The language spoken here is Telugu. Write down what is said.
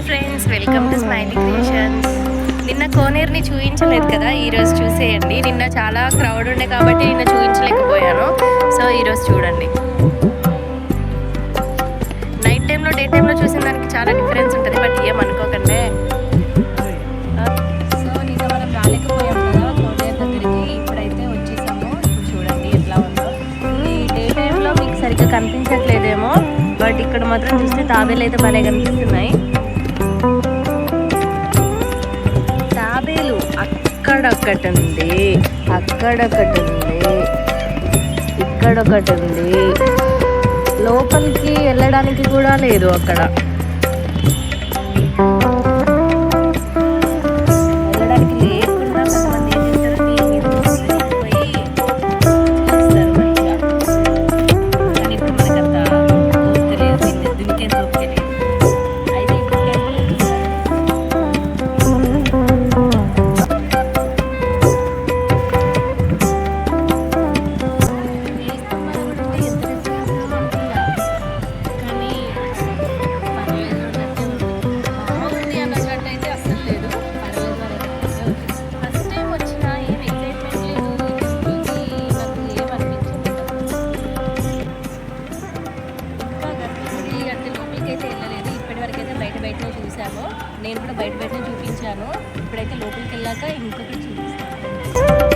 Hi friends, welcome to smiley creations. నిన్న కోనేరుని చూపించలేదు కదా, ఈరోజు చూసేయండి. నిన్న చాలా క్రౌడ్ ఉండే కాబట్టి నిన్న చూపించలేకపోయాను. సో ఈరోజు చూడండి. నైట్ టైంలో డే టైంలో చూసిన దానికి చాలా డిఫరెన్స్ ఉంటుంది, బట్ ఏమనుకోకండి. సో నిన్న మనం రాలేకపోయాం కదా కోనేరు దగ్గరికి, ఇప్పుడైతే వచ్చేసాము. ఇప్పుడు చూడండి ఎట్లా ఉందో. ఈ డే టైంలో మీకు సరిగ్గా కనిపించట్లేదేమో, బట్ ఇక్కడ మాత్రం చూస్తే తాబేలు అయితే భలే కనిపిస్తున్నాయి. తాబేలు అక్కడొక్కటి ఉంది, అక్కడొకటి ఉంది, ఇక్కడొకటి ఉంది. లోపలికి వెళ్ళడానికి కూడా లేదు అక్కడ. వెళ్ళడానికి లేకుండా కొంతమంది ఏం చేస్తారు, పోయి చూస్తారు మంచిగా. కానీ ఇప్పుడు మనకంత ఓపిక లేదు, దుమికేంత ఓపిక లేదు. అయితే ఇప్పుడు బయటనే చూసాము. నేను కూడా బయటనే చూపించాను. ఇప్పుడైతే లోపలికి వెళ్ళాక ఇంకొకటి చూపిస్తాను.